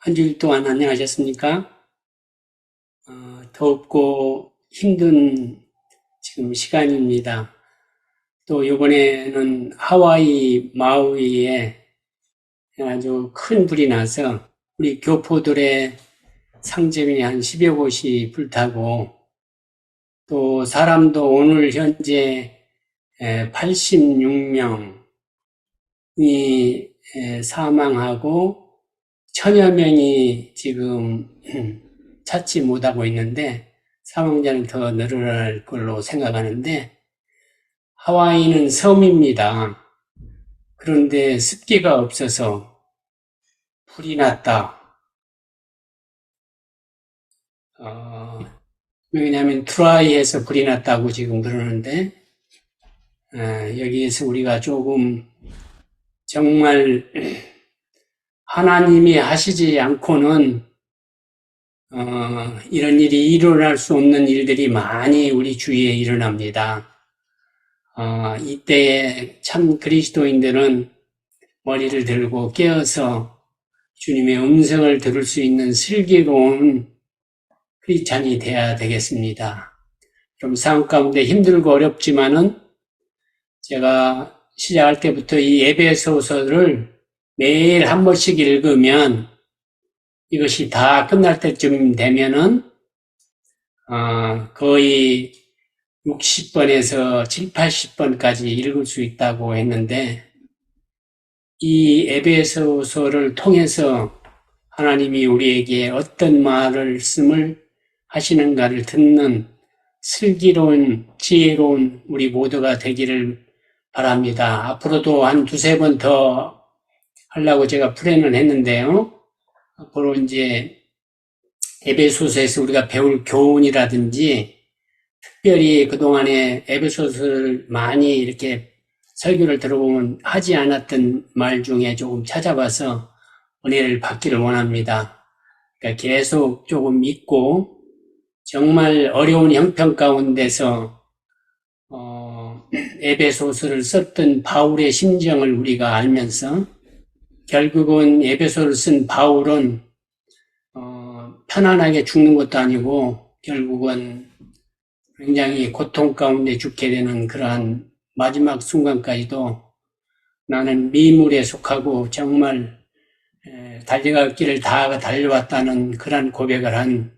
한 주일 동안 안녕하셨습니까? 덥고 힘든 지금 시간입니다. 또 이번에는 하와이 마우이에 아주 큰 불이 나서 우리 교포들의 상점이 한 10여 곳이 불타고 또 사람도 오늘 현재 86명이 사망하고 천여 명이 지금 찾지 못하고 있는데 사망자는 더 늘어날 걸로 생각하는데 하와이는 섬입니다. 그런데 습기가 없어서 불이 났다. 왜냐하면 트라이에서 불이 났다고 지금 그러는데 여기에서 우리가 조금 정말 하나님이 하시지 않고는 이런 일이 일어날 수 없는 일들이 많이 우리 주위에 일어납니다. 이때에 참 그리스도인들은 머리를 들고 깨어서 주님의 음성을 들을 수 있는 슬기로운 크리스찬이 되어야 되겠습니다. 좀 삶 가운데 힘들고 어렵지만은 제가 시작할 때부터 이 에베소서를 매일 한 번씩 읽으면 이것이 다 끝날 때쯤 되면은 거의 60번에서 7, 80번까지 읽을 수 있다고 했는데 이 에베소서를 통해서 하나님이 우리에게 어떤 말씀을 하시는가를 듣는 슬기로운 지혜로운 우리 모두가 되기를 바랍니다. 앞으로도 한 두세 번 더 하려고 제가 플랜을 했는데요. 앞으로 이제 에베소서에서 우리가 배울 교훈이라든지 특별히 그동안에 에베소서를 많이 이렇게 설교를 들어보면 하지 않았던 말 중에 조금 찾아봐서 은혜를 받기를 원합니다. 그러니까 계속 조금 믿고 정말 어려운 형편 가운데서 에베소서를 썼던 바울의 심정을 우리가 알면서 결국은 에베소를 쓴 바울은 편안하게 죽는 것도 아니고 결국은 굉장히 고통 가운데 죽게 되는 그러한 마지막 순간까지도 나는 미물에 속하고 정말 달려갈 길을 다 달려왔다는 그런 고백을 한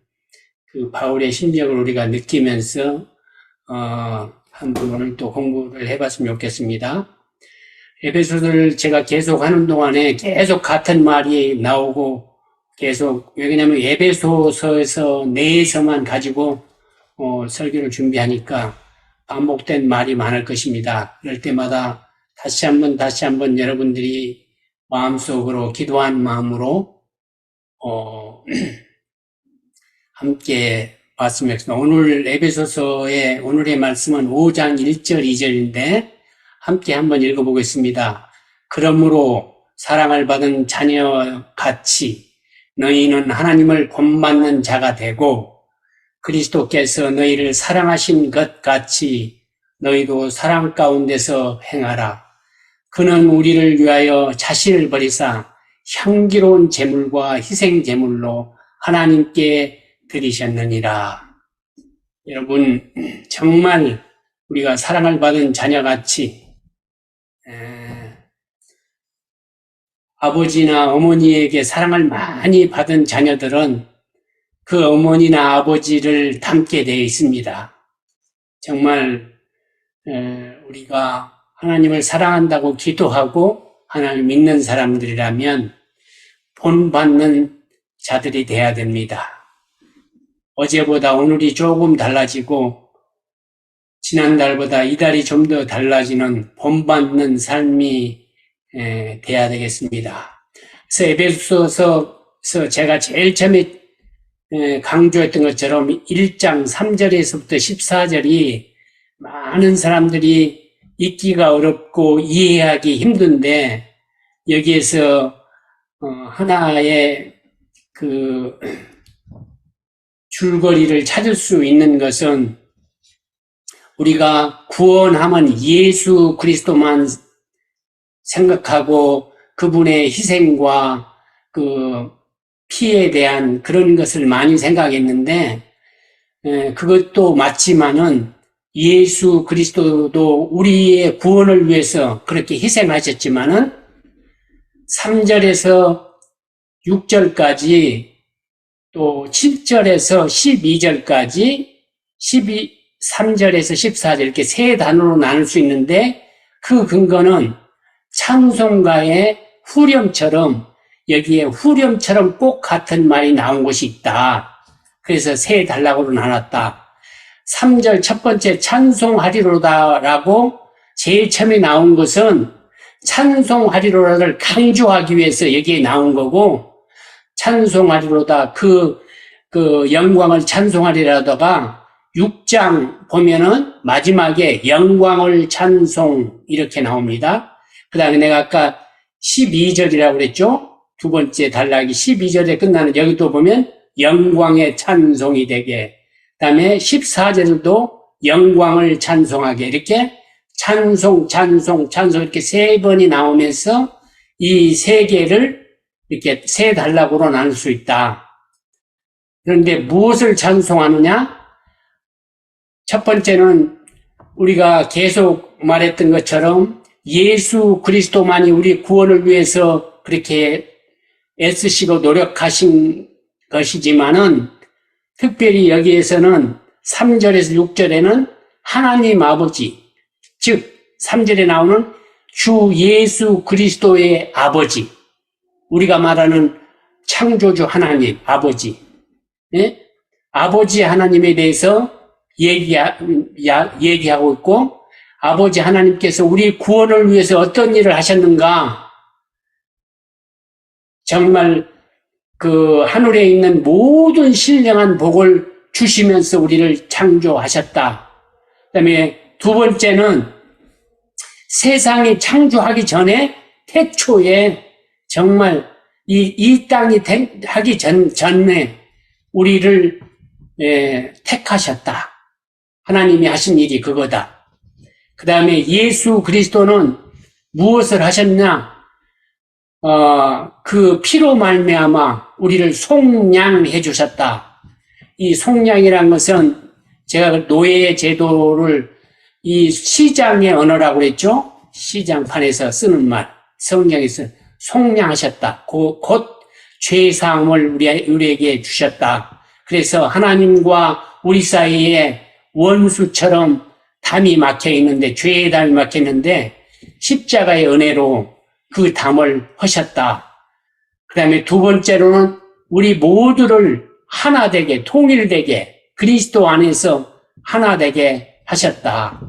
그 바울의 심정을 우리가 느끼면서 한번 오늘 또 공부를 해봤으면 좋겠습니다. 에베소서를 제가 계속 하는 동안에 계속 같은 말이 나오고 계속 왜냐하면 에베소서에서 내에서만 가지고 설교를 준비하니까 반복된 말이 많을 것입니다. 그럴 때마다 다시 한번 여러분들이 마음속으로 기도한 마음으로 함께 말씀했습니다. 오늘 에베소서의 오늘의 말씀은 5장 1절 2절인데 함께 한번 읽어보겠습니다. 그러므로 사랑을 받은 자녀같이 너희는 하나님을 본받는 자가 되고 그리스도께서 너희를 사랑하신 것 같이 너희도 사랑 가운데서 행하라. 그는 우리를 위하여 자신을 버리사 향기로운 제물과 희생 제물로 하나님께 드리셨느니라. 여러분 정말 우리가 사랑을 받은 자녀같이 아버지나 어머니에게 사랑을 많이 받은 자녀들은 그 어머니나 아버지를 닮게 되어 있습니다. 정말 우리가 하나님을 사랑한다고 기도하고 하나님을 믿는 사람들이라면 본받는 자들이 돼야 됩니다. 어제보다 오늘이 조금 달라지고 지난달보다 이달이 좀 더 달라지는 본받는 삶이 돼야 되겠습니다. 그래서 에베소서에서 제가 제일 처음에 강조했던 것처럼 1장 3절에서부터 14절이 많은 사람들이 읽기가 어렵고 이해하기 힘든데 여기에서 하나의 그 줄거리를 찾을 수 있는 것은 우리가 구원하면 예수 그리스도만 생각하고 그분의 희생과 그 피에 대한 그런 것을 많이 생각했는데, 그것도 맞지만은 예수 그리스도도 우리의 구원을 위해서 그렇게 희생하셨지만은 3절에서 6절까지 또 7절에서 12절까지 3절에서 14절 이렇게 세 단어로 나눌 수 있는데 그 근거는 찬송가의 후렴처럼 여기에 후렴처럼 꼭 같은 말이 나온 곳이 있다. 그래서 세 단락으로 나눴다. 3절 첫 번째 찬송하리로다라고 제일 처음에 나온 것은 찬송하리로다를 강조하기 위해서 여기에 나온 거고 찬송하리로다 그 영광을 찬송하리로다가 6장 보면은 마지막에 영광을 찬송 이렇게 나옵니다. 그 다음에 내가 아까 12절이라고 그랬죠? 두 번째 단락이 12절에 끝나는 여기도 보면 영광의 찬송이 되게 그 다음에 14절도 영광을 찬송하게 이렇게 찬송 이렇게 세 번이 나오면서 이 세 개를 이렇게 세 단락으로 나눌 수 있다. 그런데 무엇을 찬송하느냐? 첫 번째는 우리가 계속 말했던 것처럼 예수 그리스도만이 우리 구원을 위해서 그렇게 애쓰시고 노력하신 것이지만은 특별히 여기에서는 3절에서 6절에는 하나님 아버지, 즉 3절에 나오는 주 예수 그리스도의 아버지, 우리가 말하는 창조주 하나님, 아버지, 예? 아버지 하나님에 대해서 얘기하고 있고 아버지 하나님께서 우리 구원을 위해서 어떤 일을 하셨는가 정말 그 하늘에 있는 모든 신령한 복을 주시면서 우리를 창조하셨다. 그다음에 두 번째는 세상이 창조하기 전에 태초에 정말 이 땅이 하기 전에 우리를 택하셨다. 하나님이 하신 일이 그거다. 그 다음에 예수 그리스도는 무엇을 하셨냐? 그 피로 말미암아 우리를 속량해 주셨다. 이 속량이란 것은 제가 노예 제도를 이 시장의 언어라고 그랬죠? 시장판에서 쓰는 말, 성경에서 속량하셨다. 곧 죄사함을 우리에게 주셨다. 그래서 하나님과 우리 사이에 원수처럼 담이 막혀 있는데, 죄의 담이 막혀 있는데 십자가의 은혜로 그 담을 허셨다. 그 다음에 두 번째로는 우리 모두를 하나 되게, 통일되게, 그리스도 안에서 하나 되게 하셨다.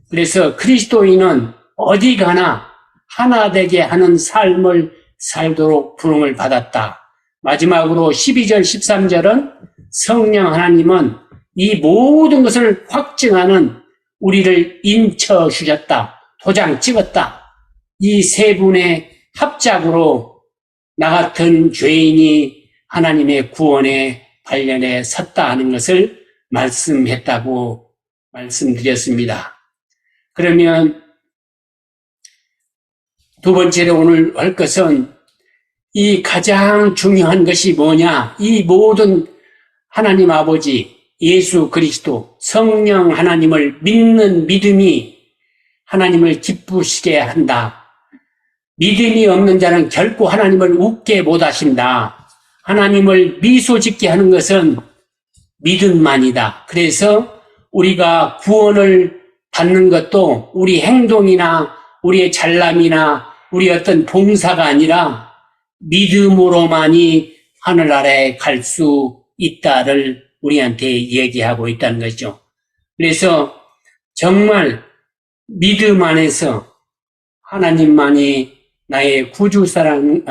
그래서 그리스도인은 어디 가나 하나 되게 하는 삶을 살도록 부름을 받았다. 마지막으로 12절, 13절은 성령 하나님은 이 모든 것을 확증하는 우리를 인쳐 주셨다. 도장 찍었다. 이 세 분의 합작으로 나 같은 죄인이 하나님의 구원의 발련에 섰다 하는 것을 말씀했다고 말씀드렸습니다. 그러면 두 번째로 오늘 할 것은 이 가장 중요한 것이 뭐냐? 이 모든 하나님 아버지, 예수 그리스도, 성령 하나님을 믿는 믿음이 하나님을 기쁘시게 한다. 믿음이 없는 자는 결코 하나님을 웃게 못하신다. 하나님을 미소 짓게 하는 것은 믿음만이다. 그래서 우리가 구원을 받는 것도 우리 행동이나 우리의 잘남이나 우리 어떤 봉사가 아니라 믿음으로만이 하늘 아래에 갈 수 있다를 우리한테 얘기하고 있다는 거죠. 그래서 정말 믿음 안에서 하나님만이 나의 구주시며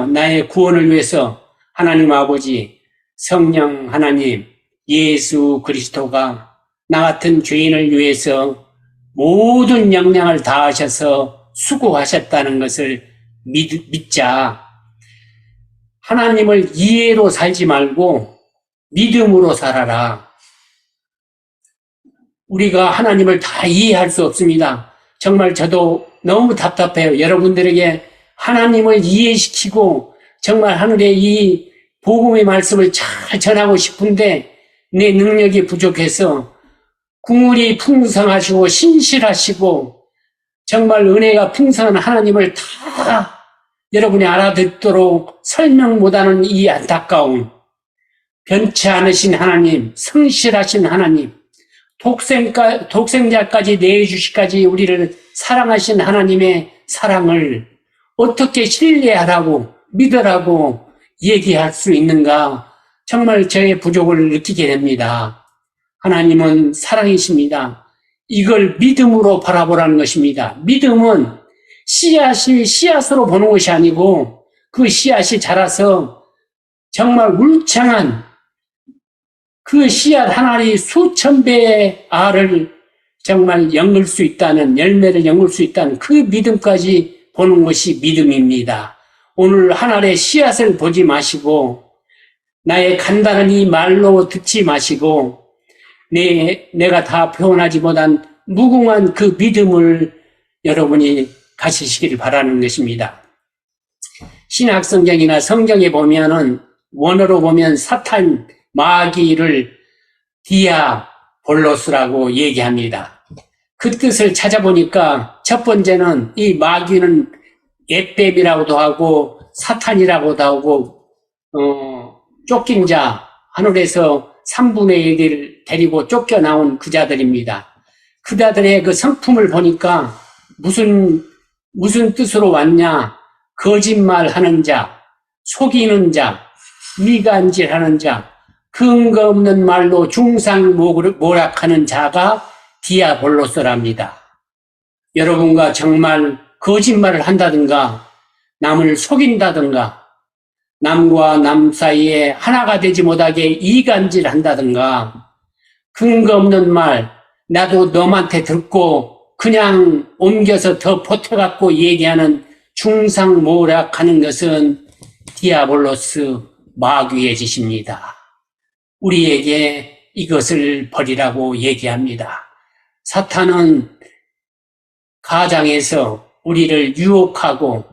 나의 구원을 위해서 하나님 아버지, 성령 하나님, 예수 그리스도가 나 같은 죄인을 위해서 모든 역량을 다하셔서 수고하셨다는 것을 믿자. 하나님을 이해로 살지 말고 믿음으로 살아라. 우리가 하나님을 다 이해할 수 없습니다. 정말 저도 너무 답답해요. 여러분들에게 하나님을 이해시키고 정말 하늘에 이 복음의 말씀을 잘 전하고 싶은데 내 능력이 부족해서 국물이 풍성하시고 신실하시고 정말 은혜가 풍성한 하나님을 다 여러분이 알아듣도록 설명 못하는 이 안타까움, 변치 않으신 하나님, 성실하신 하나님, 독생자까지 내주시까지 우리를 사랑하신 하나님의 사랑을 어떻게 신뢰하라고 믿으라고 얘기할 수 있는가? 정말 저의 부족을 느끼게 됩니다. 하나님은 사랑이십니다. 이걸 믿음으로 바라보라는 것입니다. 믿음은 씨앗이 씨앗으로 보는 것이 아니고 그 씨앗이 자라서 정말 울창한 그 씨앗 하나의 수천 배의 알을 정말 엮을 수 있다는, 열매를 엮을 수 있다는 그 믿음까지 보는 것이 믿음입니다. 오늘 하늘의 씨앗을 보지 마시고 나의 간단한 이 말로 듣지 마시고 내가 다 표현하지 못한 무궁한 그 믿음을 여러분이 가지시기를 바라는 것입니다. 신약성경이나 성경에 보면은 원어로 보면 사탄, 마귀를 디아볼로스라고 얘기합니다. 그 뜻을 찾아보니까 첫 번째는 이 마귀는 옅뱀이라고도 하고 사탄이라고도 하고 쫓긴 자, 하늘에서 3분의 1을 데리고 쫓겨나온 그 자들입니다. 그 자들의 그 성품을 보니까 무슨 뜻으로 왔냐? 거짓말하는 자, 속이는 자, 미간질하는 자, 근거 없는 말로 중상모략하는 자가 디아볼로스랍니다. 여러분과 정말 거짓말을 한다든가 남을 속인다든가 남과 남 사이에 하나가 되지 못하게 이간질한다든가 근거 없는 말 나도 너한테 듣고 그냥 옮겨서 더 보태갖고 얘기하는 중상모략하는 것은 디아볼로스 마귀의 짓입니다. 우리에게 이것을 버리라고 얘기합니다. 사탄은 가장에서 우리를 유혹하고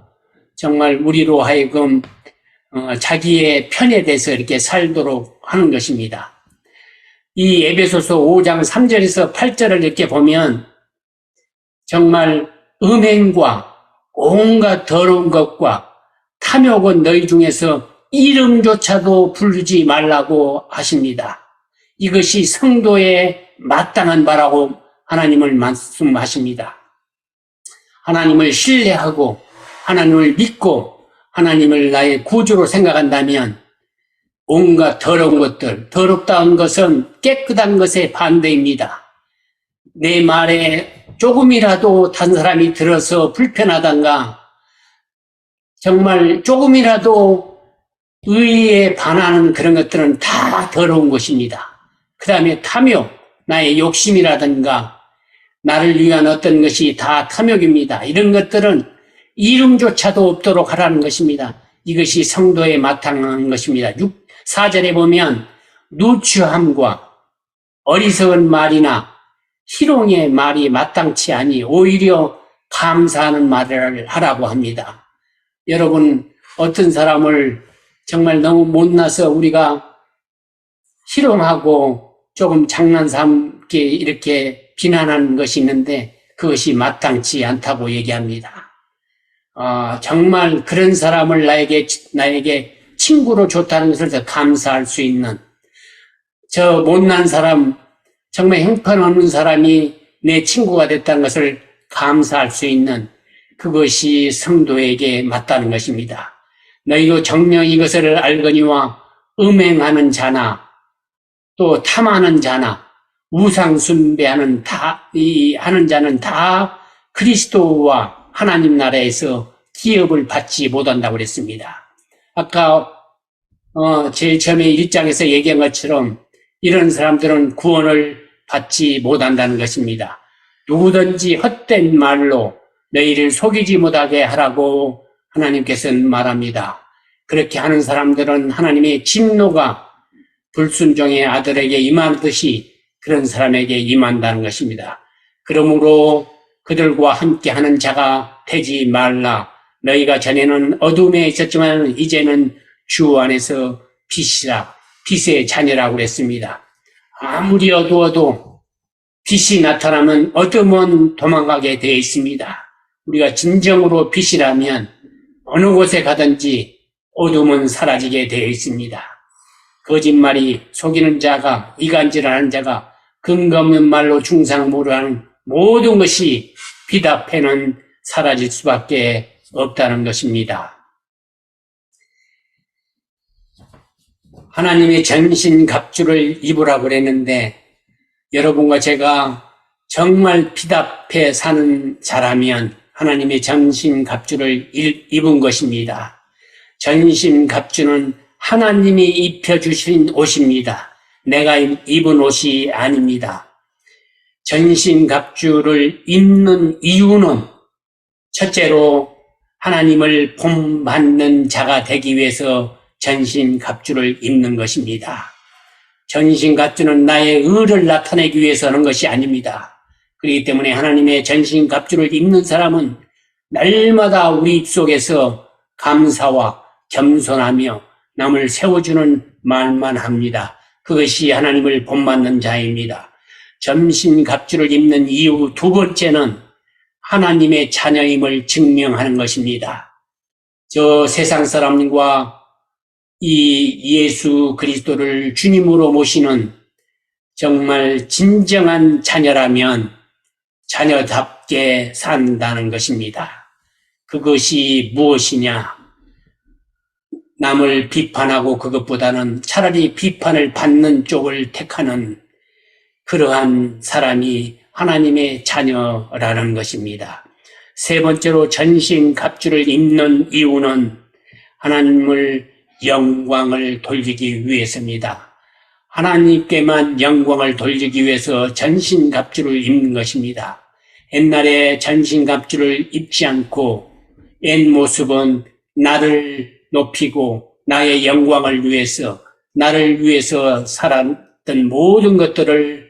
정말 우리로 하여금 자기의 편에 대해서 이렇게 살도록 하는 것입니다. 이 에베소서 5장 3절에서 8절을 이렇게 보면 정말 음행과 온갖 더러운 것과 탐욕은 너희 중에서 이름조차도 부르지 말라고 하십니다. 이것이 성도의 마땅한 바라고 하나님을 말씀하십니다. 하나님을 신뢰하고 하나님을 믿고 하나님을 나의 구주로 생각한다면 온갖 더러운 것들, 더럽다는 것은 깨끗한 것의 반대입니다. 내 말에 조금이라도 다른 사람이 들어서 불편하단가 정말 조금이라도 의에 반하는 그런 것들은 다 더러운 것입니다. 그 다음에 탐욕, 나의 욕심이라든가 나를 위한 어떤 것이 다 탐욕입니다. 이런 것들은 이름조차도 없도록 하라는 것입니다. 이것이 성도에 마땅한 것입니다. 4절에 보면 누추함과 어리석은 말이나 희롱의 말이 마땅치 아니 오히려 감사하는 말을 하라고 합니다. 여러분 어떤 사람을 정말 너무 못나서 우리가 희롱하고 조금 장난삼게 이렇게 비난하는 것이 있는데 그것이 마땅치 않다고 얘기합니다. 정말 그런 사람을 나에게 친구로 좋다는 것을 더 감사할 수 있는 저 못난 사람, 정말 형편없는 사람이 내 친구가 됐다는 것을 감사할 수 있는 그것이 성도에게 맞다는 것입니다. 너희도 정녕 이것을 알거니와 음행하는 자나 또 탐하는 자나 우상 숭배하는 하는 자는 다 그리스도와 하나님 나라에서 기업을 받지 못한다고 그랬습니다. 아까 제일 처음에 1장에서 얘기한 것처럼 이런 사람들은 구원을 받지 못한다는 것입니다. 누구든지 헛된 말로 너희를 속이지 못하게 하라고 하나님께서는 말합니다. 그렇게 하는 사람들은 하나님의 진노가 불순종의 아들에게 임하듯이 그런 사람에게 임한다는 것입니다. 그러므로 그들과 함께하는 자가 되지 말라. 너희가 전에는 어둠에 있었지만 이제는 주 안에서 빛이라, 빛의 자녀라고 그랬습니다. 아무리 어두워도 빛이 나타나면 어둠은 도망가게 되어 있습니다. 우리가 진정으로 빛이라면 어느 곳에 가든지 어둠은 사라지게 되어 있습니다. 거짓말이 속이는 자가, 이간질하는 자가, 근거 없는 말로 중상모르하는 모든 것이 빛 앞에는 사라질 수밖에 없다는 것입니다. 하나님의 전신갑주를 입으라고 그랬는데 여러분과 제가 정말 빛 앞에 사는 자라면 하나님의 전신갑주를 입은 것입니다. 전신갑주는 하나님이 입혀주신 옷입니다. 내가 입은 옷이 아닙니다. 전신갑주를 입는 이유는 첫째로 하나님을 본받는 자가 되기 위해서 전신갑주를 입는 것입니다. 전신갑주는 나의 의를 나타내기 위해서 하는 것이 아닙니다. 그렇기 때문에 하나님의 전신갑주를 입는 사람은 날마다 우리 입속에서 감사와 겸손하며 남을 세워주는 말만 합니다. 그것이 하나님을 본받는 자입니다. 전신갑주를 입는 이유 두 번째는 하나님의 자녀임을 증명하는 것입니다. 저 세상 사람과 이 예수 그리스도를 주님으로 모시는 정말 진정한 자녀라면 자녀답게 산다는 것입니다. 그것이 무엇이냐? 남을 비판하고 그것보다는 차라리 비판을 받는 쪽을 택하는 그러한 사람이 하나님의 자녀라는 것입니다. 세 번째로 전신갑주를 입는 이유는 하나님을 영광을 돌리기 위해서입니다. 하나님께만 영광을 돌리기 위해서 전신갑주를 입는 것입니다. 옛날에 전신갑주를 입지 않고 옛 모습은 나를 높이고 나의 영광을 위해서 나를 위해서 살았던 모든 것들을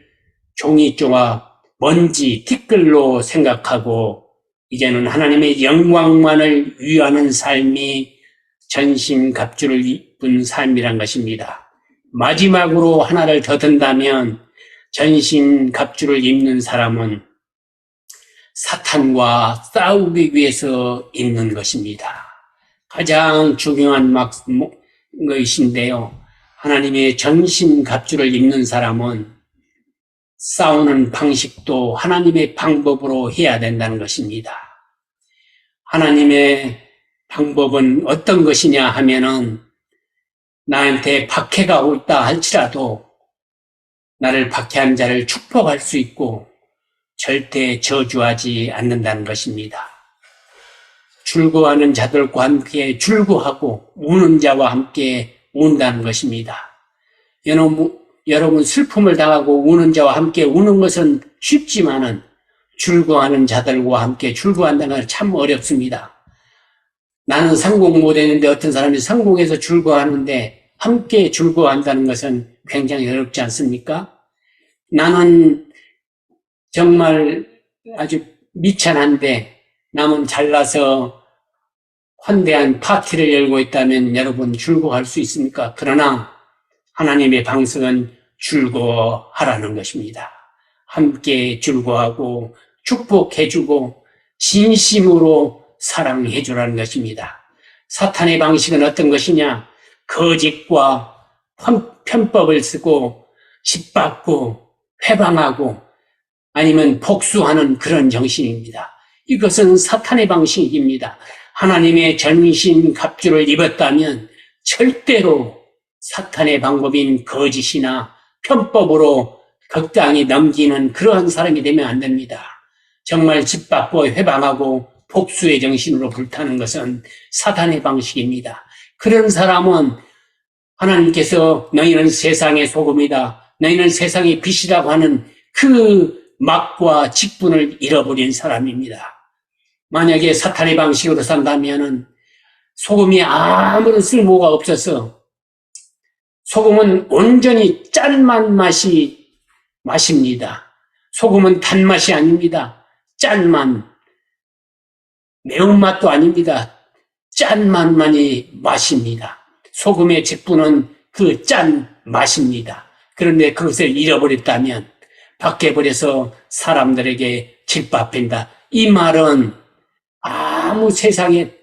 종이조와 먼지, 티끌로 생각하고 이제는 하나님의 영광만을 위하는 삶이 전신갑주를 입은 삶이란 것입니다. 마지막으로 하나를 더 든다면 전신갑주를 입는 사람은 사탄과 싸우기 위해서 입는 것입니다. 가장 중요한 것인데요. 하나님의 전신갑주를 입는 사람은 싸우는 방식도 하나님의 방법으로 해야 된다는 것입니다. 하나님의 방법은 어떤 것이냐 하면은 나한테 박해가 올다 할지라도 나를 박해한 자를 축복할 수 있고 절대 저주하지 않는다는 것입니다. 출구하는 자들과 함께 출구하고 우는 자와 함께 운다는 것입니다. 여러분 슬픔을 당하고 우는 자와 함께 우는 것은 쉽지만은 출구하는 자들과 함께 출구한다는 건 참 어렵습니다. 나는 성공 못했는데 어떤 사람이 성공해서 출구하는데 함께 출구한다는 것은 굉장히 어렵지 않습니까? 나는 정말 아주 미천한데 남은 잘나서 환대한 파티를 열고 있다면 여러분 출구할 수 있습니까? 그러나 하나님의 방식은 출구하라는 것입니다. 함께 출구하고 축복해주고 진심으로 사랑해주라는 것입니다. 사탄의 방식은 어떤 것이냐? 거짓과 편법을 쓰고 짓밟고 회방하고 아니면 복수하는 그런 정신입니다. 이것은 사탄의 방식입니다. 하나님의 전신갑주를 입었다면 절대로 사탄의 방법인 거짓이나 편법으로 적당히 넘기는 그러한 사람이 되면 안 됩니다. 정말 짓밟고 회방하고 복수의 정신으로 불타는 것은 사탄의 방식입니다. 그런 사람은 하나님께서 너희는 세상의 소금이다, 너희는 세상의 빛이라고 하는 그 막과 직분을 잃어버린 사람입니다. 만약에 사탄의 방식으로 산다면 소금이 아무런 쓸모가 없어서 소금은 온전히 짠만 맛입니다. 소금은 단맛이 아닙니다. 짠만, 매운맛도 아닙니다. 짠맛만이 맛입니다. 소금의 직분은 그 짠 맛입니다. 그런데 그것을 잃어버렸다면 바뀌어버려서 사람들에게 짓밟힌다. 이 말은 아무 세상에서도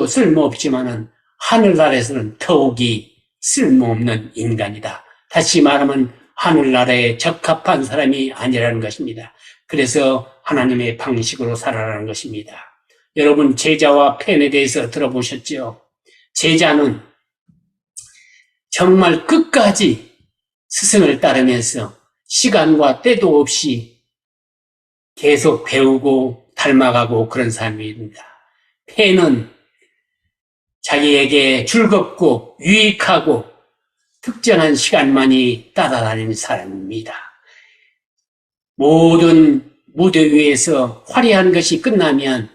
쓸모없지만은 하늘나라에서는 더욱이 쓸모없는 인간이다. 다시 말하면 하늘나라에 적합한 사람이 아니라는 것입니다. 그래서 하나님의 방식으로 살아가는 것입니다. 여러분, 제자와 펜에 대해서 들어보셨죠? 제자는 정말 끝까지 스승을 따르면서 시간과 때도 없이 계속 배우고 닮아가고 그런 사람입니다. 펜은 자기에게 즐겁고 유익하고 특정한 시간만이 따라다니는 사람입니다. 모든 무대 위에서 화려한 것이 끝나면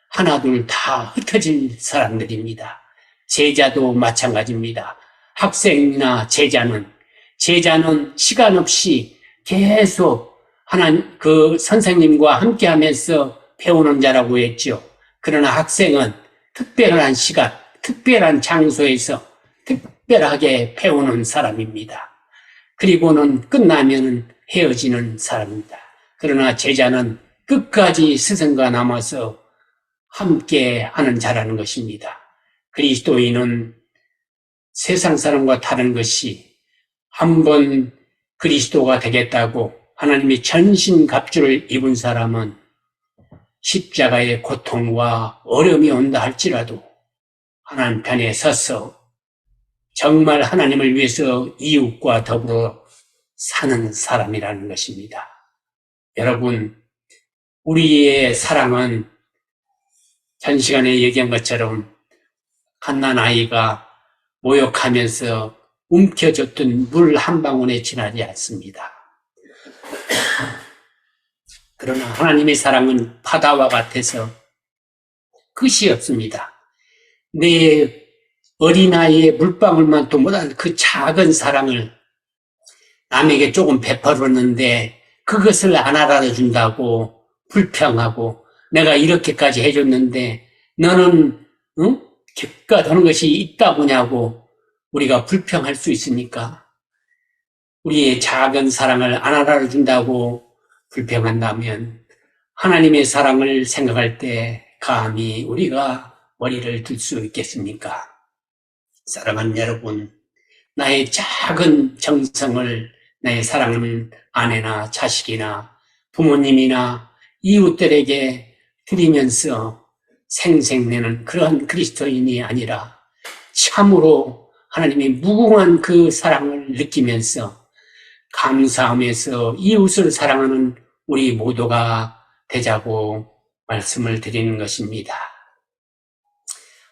하나둘 다 흩어질 사람들입니다. 제자도 마찬가지입니다. 학생이나 제자는 시간 없이 계속 그 선생님과 함께 하면서 배우는 자라고 했죠. 그러나 학생은 특별한 시간, 특별한 장소에서 특별하게 배우는 사람입니다. 그리고는 끝나면 헤어지는 사람입니다. 그러나 제자는 끝까지 스승과 남아서 함께 하는 자라는 것입니다. 그리스도인은 세상 사람과 다른 것이 한번 그리스도가 되겠다고 하나님이 전신갑주를 입은 사람은 십자가의 고통과 어려움이 온다 할지라도 하나님 편에 서서 정말 하나님을 위해서 이웃과 더불어 사는 사람이라는 것입니다. 여러분, 우리의 사랑은 전 시간에 얘기한 것처럼 갓난아이가 모욕하면서 움켜줬던 물 한 방울에 지나지 않습니다. 그러나 하나님의 사랑은 바다와 같아서 끝이 없습니다. 내 어린아이의 물방울만도 못한 그 작은 사랑을 남에게 조금 베풀었는데 그것을 안 알아준다고 불평하고 내가 이렇게까지 해줬는데 너는 객가 더는 것이 있다 보냐고 우리가 불평할 수 있습니까? 우리의 작은 사랑을 안 알아준다고 불평한다면 하나님의 사랑을 생각할 때 감히 우리가 머리를 들 수 있겠습니까? 사랑하는 여러분, 나의 작은 정성을 나의 사랑하는 아내나 자식이나 부모님이나 이웃들에게 드리면서 생생내는 그러한 그리스도인이 아니라 참으로 하나님의 무궁한 그 사랑을 느끼면서 감사하면서 이웃을 사랑하는 우리 모두가 되자고 말씀을 드리는 것입니다.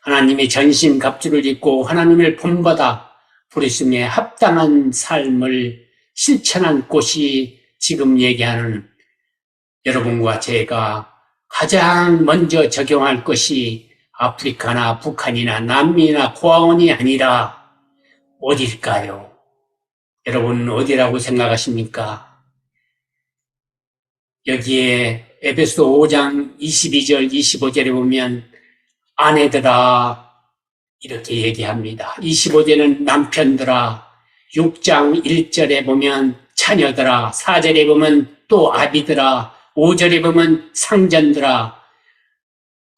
하나님의 전신갑주를 입고 하나님을 본받아 부르심에 합당한 삶을 실천한 곳이 지금 얘기하는 여러분과 제가 가장 먼저 적용할 것이 아프리카나 북한이나 남미나 고아원이 아니라 어딜까요? 여러분 어디라고 생각하십니까? 여기에 에베소 5장 22절 25절에 보면 아내들아 이렇게 얘기합니다. 25절은 남편들아, 6장 1절에 보면 자녀들아, 4절에 보면 또 아비들아, 5절에 보면 상전들아,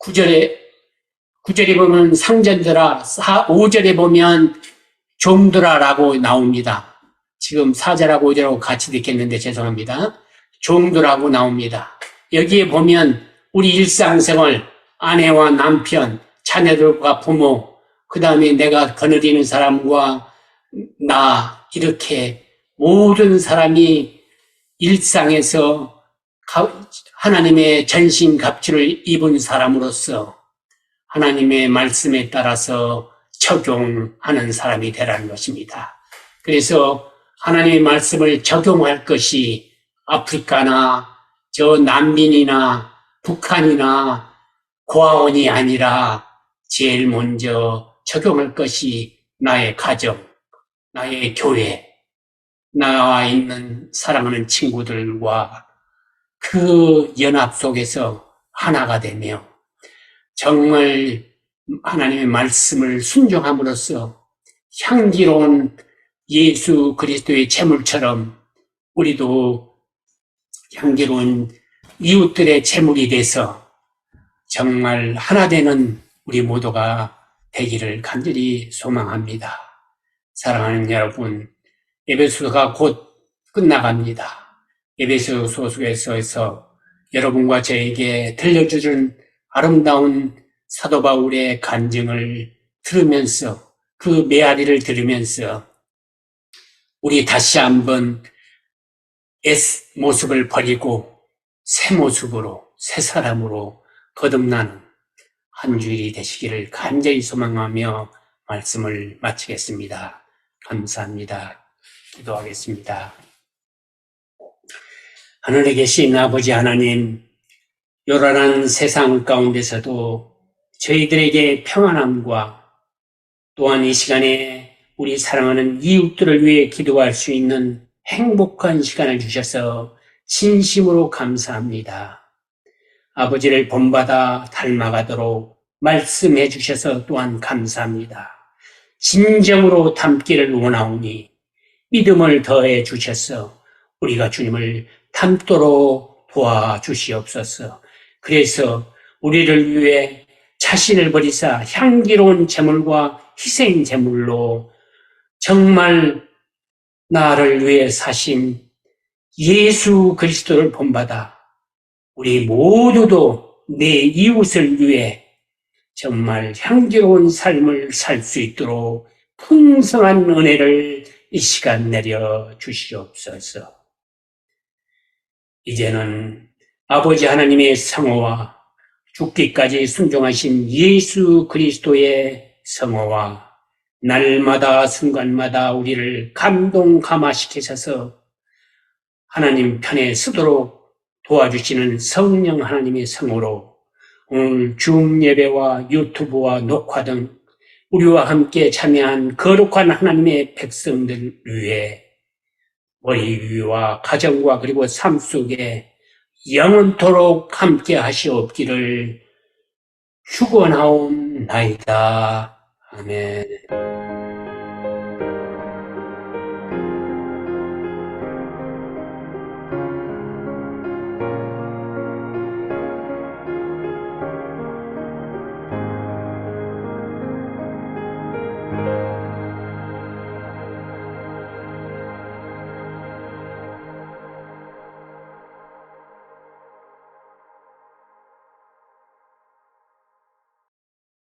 9절에 보면 상전들아, 5절에 보면 종들아라고 나옵니다. 지금 4절하고 5절하고 같이 듣겠는데 죄송합니다. 종들하고 나옵니다. 여기에 보면 우리 일상생활, 아내와 남편, 자녀들과 부모, 그 다음에 내가 거느리는 사람과 나, 이렇게 모든 사람이 일상에서 하나님의 전신갑주를 입은 사람으로서 하나님의 말씀에 따라서 적용하는 사람이 되라는 것입니다. 그래서 하나님의 말씀을 적용할 것이 아프리카나 저 난민이나 북한이나 고아원이 아니라 제일 먼저 적용할 것이 나의 가정, 나의 교회, 나와 있는 사랑하는 친구들과 그 연합 속에서 하나가 되며 정말 하나님의 말씀을 순종함으로써 향기로운 예수 그리스도의 제물처럼 우리도 향기로운 이웃들의 제물이 돼서 정말 하나 되는 우리 모두가 되기를 간절히 소망합니다. 사랑하는 여러분, 에베소서가 곧 끝나갑니다. 에베소서 속에서 여러분과 저에게 들려주는 아름다운 사도 바울의 간증을 들으면서 그 메아리를 들으면서 우리 다시 한번 옛 모습을 버리고 새 모습으로 새 사람으로 거듭나는 한 주일이 되시기를 간절히 소망하며 말씀을 마치겠습니다. 감사합니다. 기도하겠습니다. 하늘에 계신 아버지 하나님, 요란한 세상 가운데서도 저희들에게 평안함과 또한 이 시간에 우리 사랑하는 이웃들을 위해 기도할 수 있는 행복한 시간을 주셔서 진심으로 감사합니다. 아버지를 본받아 닮아가도록 말씀해 주셔서 또한 감사합니다. 진정으로 닮기를 원하오니 믿음을 더해 주셔서 우리가 주님을 닮도록 도와주시옵소서. 그래서 우리를 위해 자신을 버리사 향기로운 제물과 희생 제물로 정말 나를 위해 사신 예수 그리스도를 본받아 우리 모두도 내 이웃을 위해 정말 향기로운 삶을 살 수 있도록 풍성한 은혜를 이 시간 내려 주시옵소서. 이제는 아버지 하나님의 성호와 죽기까지 순종하신 예수 그리스도의 성호와 날마다 순간마다 우리를 감동감화시키셔서 하나님 편에 서도록 도와주시는 성령 하나님의 성호로 오늘 줌 예배와 유튜브와 녹화 등 우리와 함께 참여한 거룩한 하나님의 백성들 위해 머리 위와 가정과 그리고 삶 속에 영원토록 함께 하시옵기를 축원하옵나이다. 아멘.